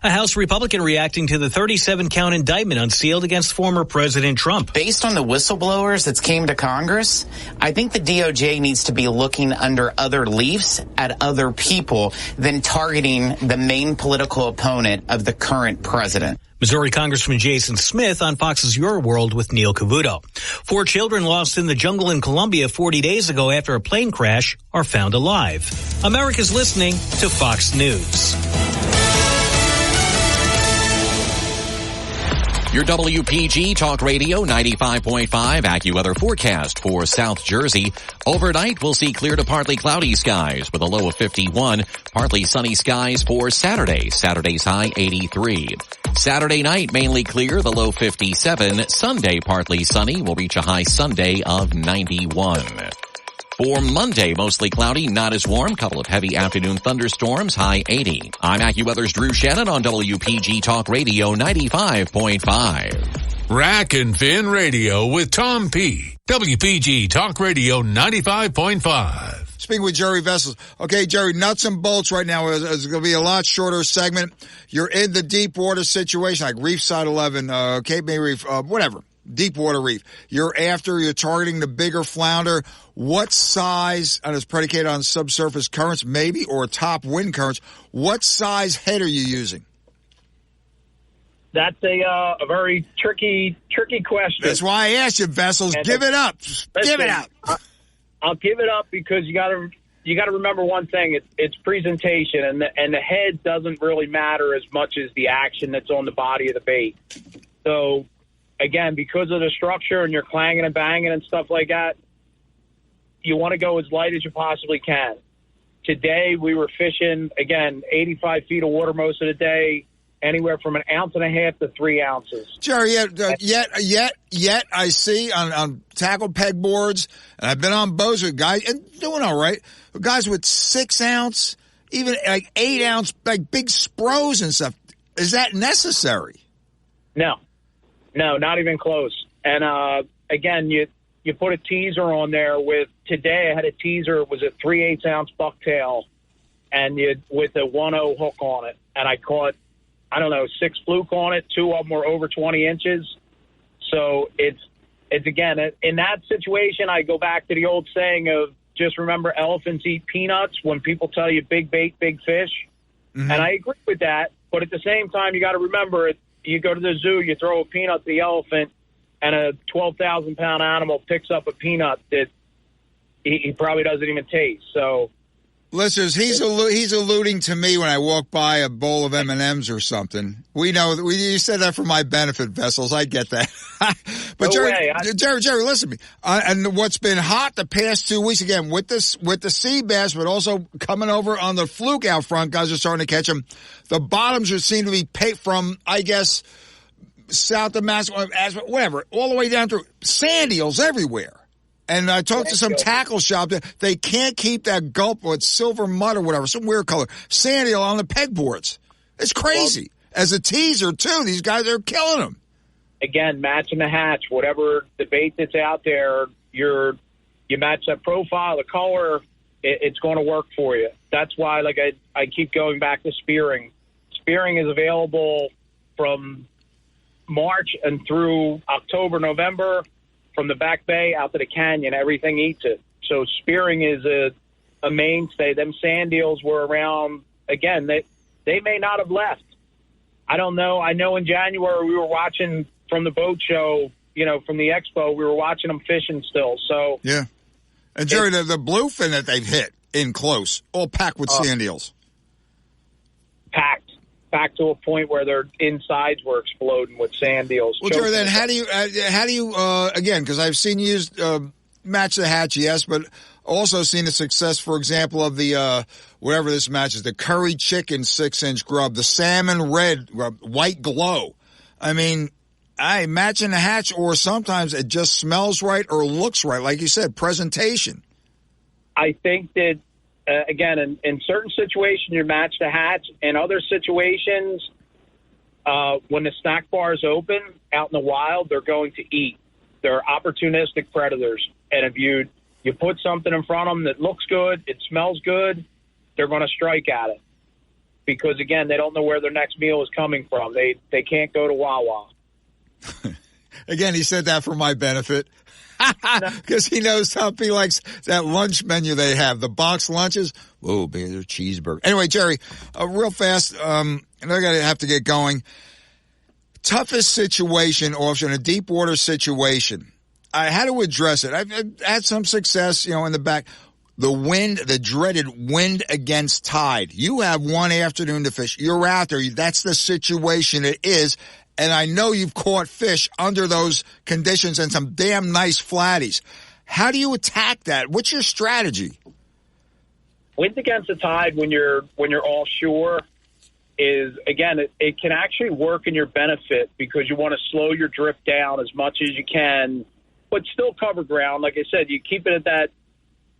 A House Republican reacting to the 37-count indictment unsealed against former President Trump. Based on the whistleblowers that came to Congress, I think the DOJ needs to be looking under other leaves at other people than targeting the main political opponent of the current president. Missouri Congressman Jason Smith on Fox's Your World with Neil Cavuto. 4 children lost in the jungle in Colombia 40 days ago after a plane crash are found alive. America's listening to Fox News. Your WPG Talk Radio 95.5 AccuWeather forecast for South Jersey. Overnight, we'll see clear to partly cloudy skies with a low of 51. Partly sunny skies for Saturday. Saturday's high 83. Saturday night, mainly clear, the low 57. Sunday, partly sunny. We'll reach a high Sunday of 91. For Monday, mostly cloudy, not as warm. Couple of heavy afternoon thunderstorms, high 80. I'm AccuWeather's Drew Shannon on WPG Talk Radio 95.5. Rack and Fin Radio with Tom P. WPG Talk Radio 95.5. Speaking with Jerry Vessels. Okay, Jerry, nuts and bolts right now. It's going to be a lot shorter segment. You're in the deep water situation, like Reef Side 11, Cape May Reef, whatever. Deep water reef. You're targeting the bigger flounder. What size, and it's predicated on subsurface currents, maybe, or top wind currents. What size head are you using? That's a very tricky question. That's why I asked you, Vessels. Give it up. Give it up. I'll give it up because you got to remember one thing. It's presentation, and the head doesn't really matter as much as the action that's on the body of the bait. So, again, because of the structure and you're clanging and banging and stuff like that, you want to go as light as you possibly can. Today we were fishing, again, 85 feet of water most of the day, anywhere from 1.5 ounces to 3 ounces. Jerry, yet I see on tackle peg boards, and I've been on boats with guys, and doing all right, guys with 6 ounce, even like 8 ounce, like big spros and stuff. Is that necessary? No, not even close. And again, you put a teaser on there with, today I had a teaser, it was a 3/8 ounce bucktail, and with a 1/0 hook on it. And I caught, 6 fluke on it. 2 of them were over 20 inches. So it's again, in that situation, I go back to the old saying of just remember elephants eat peanuts when people tell you big bait, big fish. Mm-hmm. And I agree with that. But at the same time, you got to remember, you go to the zoo, you throw a peanut to the elephant, and a 12,000-pound animal picks up a peanut that he probably doesn't even taste. So, listeners, he's alluding to me when I walk by a bowl of M&Ms or something. We know that you said that for my benefit, Vessels. I get that. But no Jerry, listen to me. And what's been hot the past 2 weeks, again, with the sea bass, but also coming over on the fluke out front, guys are starting to catch them. The bottoms seem to be from, I guess, south of Massachusetts, whatever, all the way down through sand eels everywhere. And I talked to some tackle shop that they can't keep that gulp with silver mud or whatever, some weird color, sand eel on the pegboards. It's crazy. As a teaser, too, these guys are killing them. Again, matching the hatch, whatever the bait that's out there, you match that profile, the color, it's going to work for you. That's why, I keep going back to spearing. Spearing is available from March and through October, November, from the back bay out to the canyon. Everything eats it. So spearing is a mainstay. Them sand eels were around, again, they may not have left. I don't know. I know in January we were watching from the boat show, from the expo, we were watching them fishing still. So yeah. And Jerry, the bluefin that they've hit in close, all packed with sand eels. Packed to a point where their insides were exploding with sand eels. Well, Jerry, then how do you again, because I've seen you use match the hatch, yes, but also seen the success, for example, of the whatever this match is, the curry chicken 6-inch grub, the salmon red grub, white glow. I mean, matching the hatch, or sometimes it just smells right or looks right, like you said, presentation. I think that, again, in certain situations, you match the hatch. In other situations, when the snack bar is open out in the wild, they're going to eat. They're opportunistic predators. And if you put something in front of them that looks good, it smells good, they're going to strike at it. because, again, they don't know where their next meal is coming from. They can't go to Wawa. Again, he said that for my benefit. Because he knows Tom P likes that lunch menu they have, the box lunches. Whoa, baby, they're cheeseburger. Anyway, Jerry, real fast, and I gotta have to get going. Toughest situation offshore, in a deep water situation. I had to address it. I've had some success, in the back. The wind, the dreaded wind against tide. You have one afternoon to fish. You're out there. That's the situation it is. And I know you've caught fish under those conditions and some damn nice flatties. How do you attack that? What's your strategy? Wind against the tide when you're offshore is, again, it can actually work in your benefit because you want to slow your drift down as much as you can, but still cover ground. Like I said, you keep it at that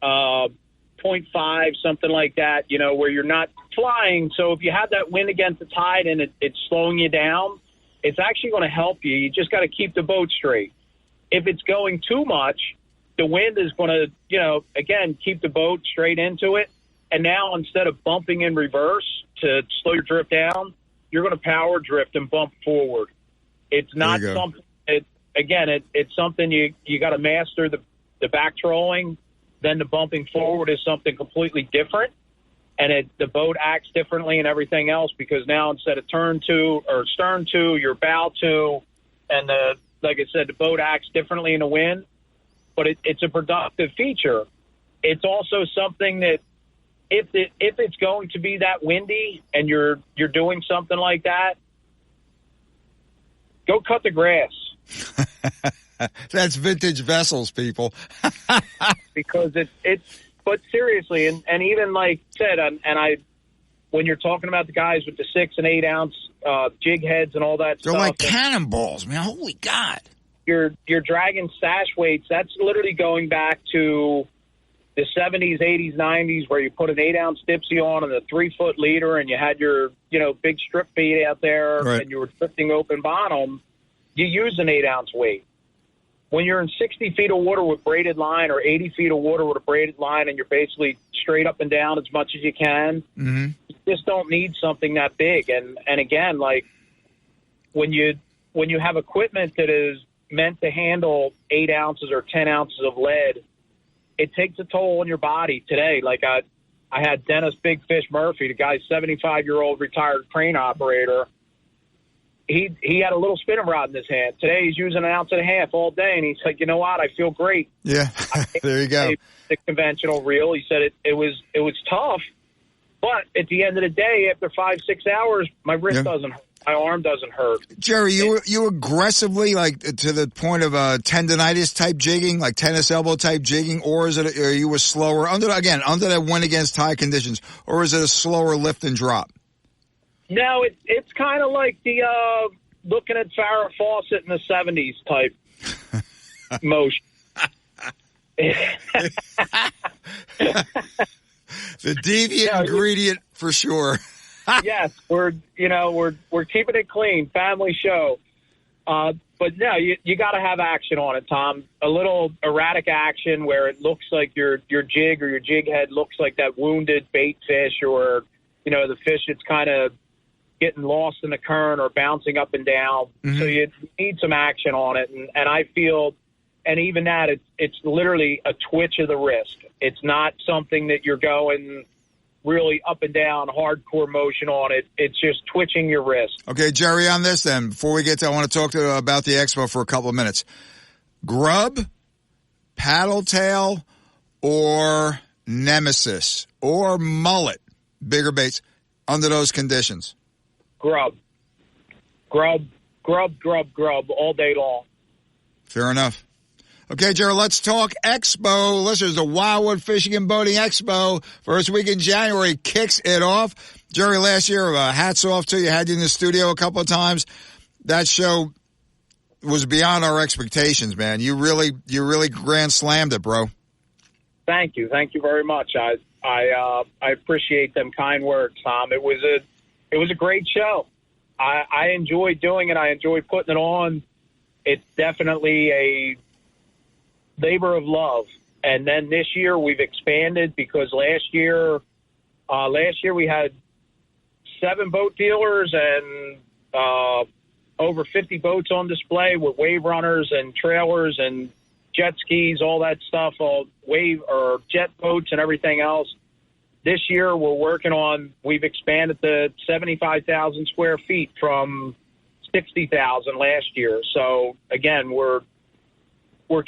0.5, something like that, where you're not flying. So if you have that wind against the tide and it's slowing you down, it's actually going to help you. You just got to keep the boat straight. If it's going too much, the wind is going to, again, keep the boat straight into it. And now instead of bumping in reverse to slow your drift down, you're going to power drift and bump forward. It's not something, it's something you got to master the back trolling. Then the bumping forward is something completely different. And the boat acts differently and everything else because now instead of stern to, you're bow to, and like I said, the boat acts differently in the wind. But it's a productive feature. It's also something that if it's going to be that windy and you're doing something like that, go cut the grass. That's vintage vessels, people. Because it's. But seriously, and even like said, when you're talking about the guys with the 6 and 8 ounce jig heads and all that They're stuff, like cannonballs, man. Holy God! You're dragging stash weights. That's literally going back to the 70s, 80s, 90s, where you put an 8 ounce dipsy on and a 3-foot leader, and you had your big strip bait out there, right, and you were drifting open bottom. You use an 8 ounce weight. When you're in 60 feet of water with braided line or 80 feet of water with a braided line and you're basically straight up and down as much as you can, you just don't need something that big. And again, like when you have equipment that is meant to handle 8 ounces or 10 ounces of lead, it takes a toll on your body today. Like I had Dennis Big Fish Murphy, the guy's 75-year-old retired crane operator. He had a little spinning rod in his hand. Today he's using 1.5 ounces all day, and he's like, you know what? I feel great. Yeah, there you go. The conventional reel. He said it was tough, but at the end of the day, after 5-6 hours, my wrist doesn't hurt. My arm doesn't hurt. Jerry, you aggressively, like, to the point of tendonitis type jigging, like tennis elbow type jigging, or are you a slower, under that wind against tide conditions, or is it a slower lift and drop? No, it's kind of like the looking at Farrah Fawcett in the 70s type motion. The deviant ingredient for sure. Yes, we're keeping it clean, family show. But no, you got to have action on it, Tom. A little erratic action where it looks like your jig or your jig head looks like that wounded bait fish, or the fish that's kind of getting lost in the current or bouncing up and down. So you need some action on it. And I feel, and even that, it's literally a twitch of the wrist. It's not something that you're going really up and down, hardcore motion on it. It's just twitching your wrist. Okay, Jerry, on this then, before we get to, I want to talk about the expo for a couple of minutes. Grub, paddle tail, or nemesis, or mullet, bigger baits, under those conditions? Grub all day long. Fair enough. Okay, Jerry, let's talk Expo. Listeners, the Wildwood Fishing and Boating Expo, first week in January, kicks it off. Jerry, last year, hats off to you. Had you in the studio a couple of times. That show was beyond our expectations, man. You really grand slammed it, bro. Thank you very much. I appreciate them kind words, Tom. It was a great show. I enjoyed doing it. I enjoyed putting it on. It's definitely a labor of love. And then this year we've expanded because last year we had 7 boat dealers and over 50 boats on display with wave runners and trailers and jet skis, all that stuff, all wave or jet boats and everything else. This year we've expanded to 75,000 square feet from 60,000 last year. So again, we're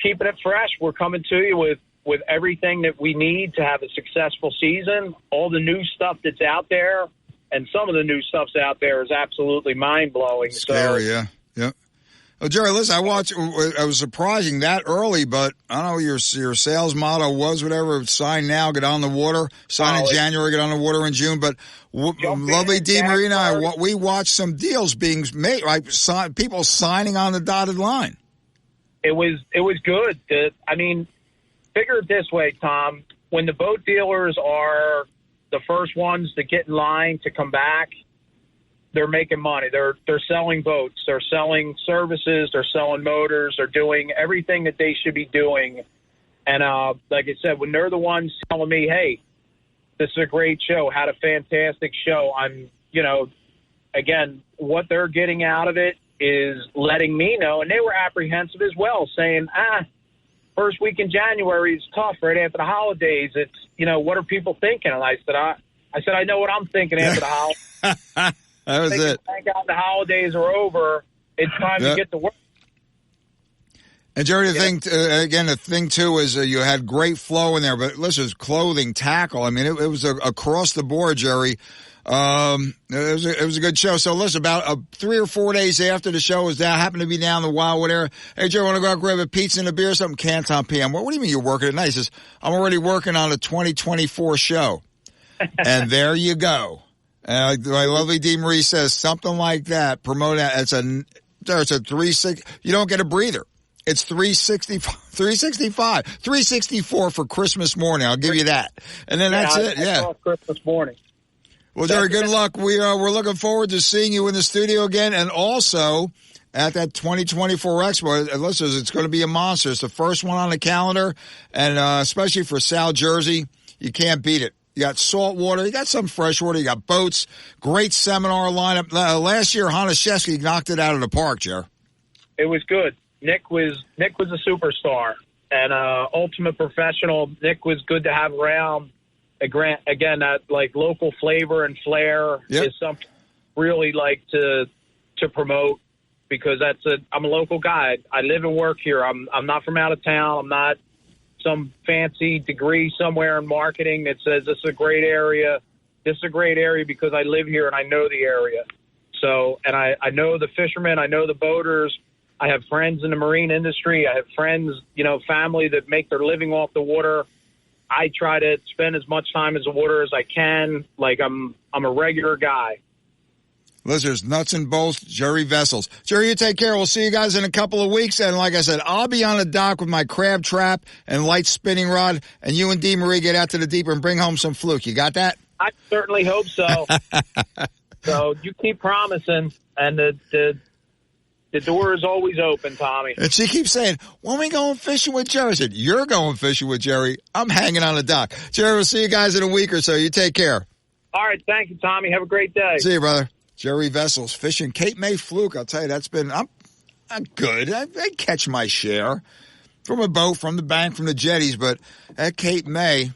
keeping it fresh. We're coming to you with everything that we need to have a successful season, all the new stuff that's out there. And some of the new stuff's out there is absolutely mind-blowing. Scary, yeah. Well, Jerry, listen, I was surprising that early, but I don't know, your sales motto was whatever, sign now, get on the water, sign in January, get on the water in June. But lovely Dee Marie and I, we watched some deals being made, like people signing on the dotted line. It was good. Figure it this way, Tom. When the boat dealers are the first ones to get in line to come back, they're making money. They're selling boats. They're selling services. They're selling motors. They're doing everything that they should be doing. And like I said, when they're the ones telling me, hey, this is a great show, had a fantastic show, again, what they're getting out of it is letting me know. And they were apprehensive as well, saying, first week in January is tough right after the holidays. It's, what are people thinking? And I said, I know what I'm thinking after the holidays. That was it. Thank God the holidays are over. It's time to get to work. And Jerry, the thing too is you had great flow in there, but listen, clothing, tackle. I mean, it was across the board, Jerry. It was a good show. So listen, about 3 or 4 days after the show was down, happened to be down the Wildwood area. Hey, Jerry, want to go out and grab a pizza and a beer or something? Canton PM. What do you mean you're working at night? He says, I'm already working on a 2024 show. And there you go. My lovely Dee Marie says something like that. Promote that. It's a 360. You don't get a breather. It's 364 for Christmas morning. I'll give you that. And then that's it. Yeah. Christmas morning. Well, Jerry, good luck. We're looking forward to seeing you in the studio again, and also at that 2024 Expo. Listen, it's going to be a monster. It's the first one on the calendar, and especially for South Jersey, you can't beat it. You got salt water, you got some fresh water, you got boats, great seminar lineup. Last year, Honishevsky knocked it out of the park, Jer. It was good. Nick was a superstar and ultimate professional. Nick was good to have around. Again, that like local flavor and flair is something really like to promote, because I'm a local guy. I live and work here. I'm not from out of town. I'm not some fancy degree somewhere in marketing that says this is a great area. This is a great area because I live here and I know the area. So, and I know the fishermen, I know the boaters. I have friends in the marine industry. I have friends, family that make their living off the water. I try to spend as much time as the water as I can. Like I'm a regular guy. Listeners, nuts and bolts, Jerry Vessels. Jerry, you take care. We'll see you guys in a couple of weeks. And like I said, I'll be on the dock with my crab trap and light spinning rod, and you and Dee Marie get out to the deep and bring home some fluke. You got that? I certainly hope so. So you keep promising, and the door is always open, Tommy. And she keeps saying, when we going fishing with Jerry? I said, you're going fishing with Jerry. I'm hanging on the dock. Jerry, we'll see you guys in a week or so. You take care. All right. Thank you, Tommy. Have a great day. See you, brother. Jerry Vessels fishing Cape May fluke. I'll tell you, I'm good. I catch my share from a boat, from the bank, from the jetties, but at Cape May,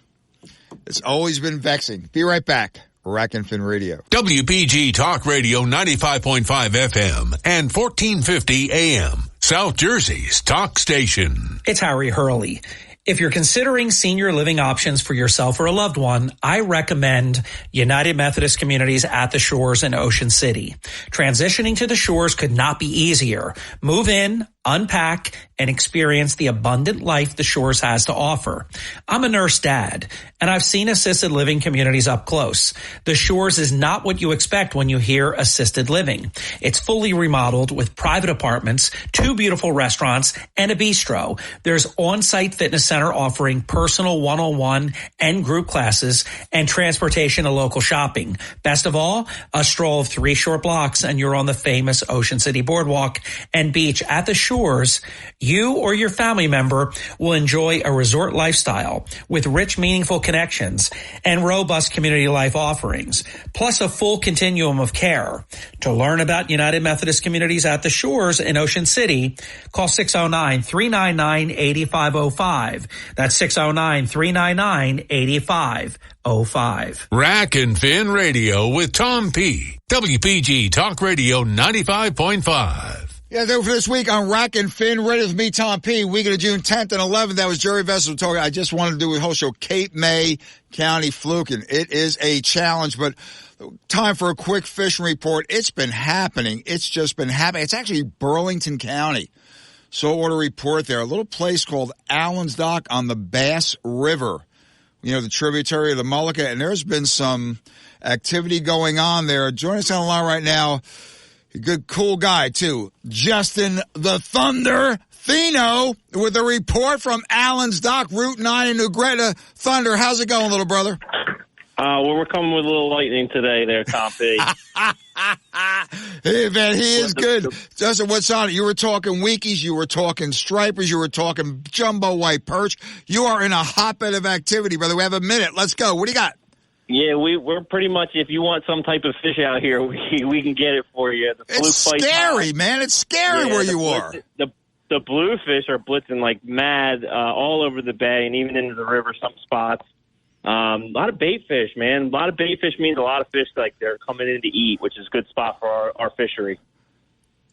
it's always been vexing. Be right back. Rack and Fin Radio. WPG Talk Radio 95.5 FM and 1450 AM. South Jersey's talk station. It's Harry Hurley. If you're considering senior living options for yourself or a loved one, I recommend United Methodist Communities at the Shores in Ocean City. Transitioning to the Shores could not be easier. Move in, unpack, and experience the abundant life the Shores has to offer. I'm a nurse dad, and I've seen assisted living communities up close. The Shores is not what you expect when you hear assisted living. It's fully remodeled with private apartments, 2 beautiful restaurants, and a bistro. There's on-site fitness center offering personal one-on-one and group classes, and transportation to local shopping. Best of all, a stroll of 3 short blocks and you're on the famous Ocean City Boardwalk and beach at the Shore Shores, you or your family member will enjoy a resort lifestyle with rich, meaningful connections and robust community life offerings, plus a full continuum of care. To learn about United Methodist Communities at the Shores in Ocean City, call 609-399-8505. That's 609-399-8505. Rack and Fin Radio with Tom P. WPG Talk Radio 95.5. Yeah, for this week on Rack and Fin Radio with me, Tom P. Week of June 10th and 11th. That was Jerry Vessel talking. I just wanted to do a whole show. Cape May County fluking. It is a challenge, but time for a quick fishing report. It's been happening. It's just been happening. It's actually Burlington County. So order report there. A little place called Allen's Dock on the Bass River. You know, the tributary of the Mullica. And there's been some activity going on there. Joining us on the line right now, a good, cool guy, too. Justin the Thunder Thino with a report from Allen's Dock, Route 9 in New Greta. Thunder, how's it going, little brother? Well, we're coming with a little lightning today there, Tom P. Hey, man, he is good. Justin, what's on it? You were talking weekies, you were talking stripers, you were talking jumbo white perch. You are in a hotbed of activity, brother. We have a minute. Let's go. What do you got? Yeah, we're pretty much, if you want some type of fish out here, we can get it for you. It's scary, man. It's scary where you are. The bluefish are blitzing like mad all over the bay and even into the river some spots. A lot of bait fish, man. A lot of bait fish means a lot of fish like they're coming in to eat, which is a good spot for our fishery.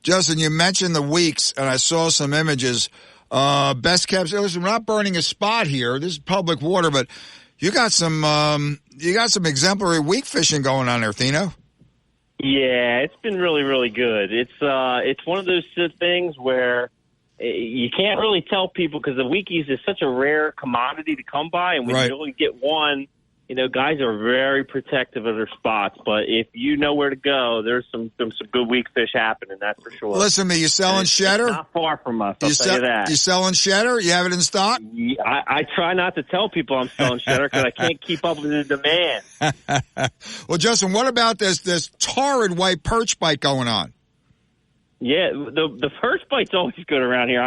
Justin, you mentioned the weeks, and I saw some images. Best kept. Listen, we're not burning a spot here. This is public water, but you got some exemplary week fishing going on there, Thino. Yeah, it's been really, really good. It's one of those things where you can't really tell people because the weekies is such a rare commodity to come by, and when you only get one, you know, guys are very protective of their spots. But if you know where to go, there's some good weak fish happening, that's for sure. Listen to me, you selling shedder? It's not far from us, I'll tell you that. You selling shedder? You have it in stock? Yeah, I try not to tell people I'm selling shedder because I can't keep up with the demand. Well, Justin, what about this torrid white perch bite going on? Yeah, the perch bite's always good around here.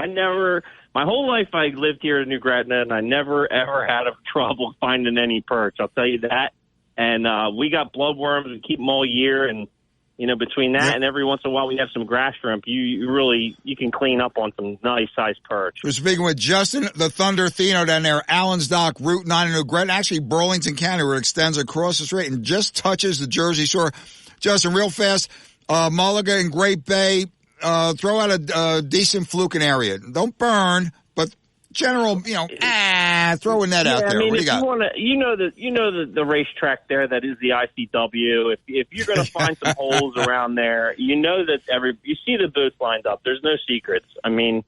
My whole life I lived here in New Gretna, and I never, ever had trouble finding any perch. I'll tell you that. And we got bloodworms. We keep them all year. And, you know, between that and every once in a while we have some grass shrimp, you can clean up on some nice-sized perch. We're speaking with Justin the Thunder Thino down there, Allen's Dock, Route 9 in New Gretna, actually Burlington County, where it extends across the strait and just touches the Jersey Shore. Justin, real fast, Mulliga and Great Bay, throw out a decent fluking area. Don't burn, but general, throw a net out there. I mean, what do you got? You know the racetrack there that is the ICW. If you're going to find some holes around there, you know that you see the booths lined up. There's no secrets. I mean,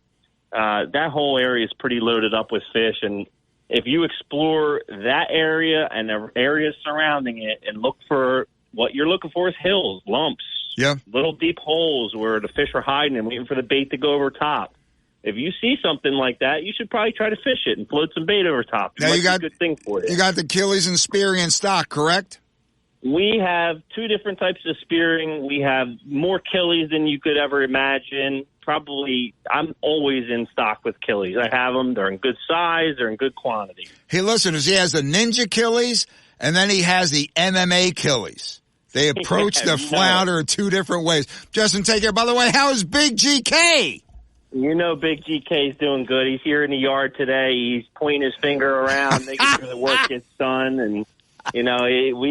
that whole area is pretty loaded up with fish, and if you explore that area and the areas surrounding it and look for what you're looking for is hills, lumps. Yeah. Little deep holes where the fish are hiding and waiting for the bait to go over top. If you see something like that, you should probably try to fish it and float some bait over top. Now you got a good thing for you. You got the killies and spearing in stock, correct? We have two different types of spearing. We have more killies than you could ever imagine. Probably, I'm always in stock with killies. I have them. They're in good size. They're in good quantity. Hey, listen, he has the ninja killies, and then he has the MMA killies. They approach the flounder in two different ways. Justin, take care. By the way, how is Big GK? You know Big GK's doing good. He's here in the yard today. He's pointing his finger around, making sure the work gets done. And, you know,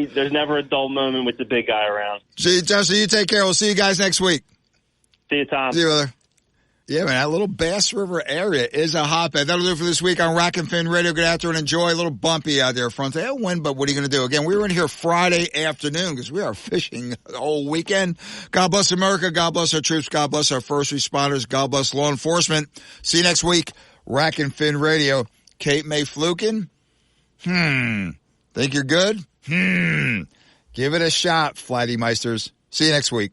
there's never a dull moment with the big guy around. See, Justin, you take care. We'll see you guys next week. See you, Tom. See you, brother. Yeah, man, that little Bass River area is a hotbed. That'll do it for this week on Rack and Fin Radio. Get out there and enjoy. A little bumpy out there front. They'll win, but what are you going to do? Again, we were in here Friday afternoon because we are fishing the whole weekend. God bless America. God bless our troops. God bless our first responders. God bless law enforcement. See you next week. Rack and Fin Radio. Cape May fluking? Think you're good? Give it a shot, Flighty Meisters. See you next week.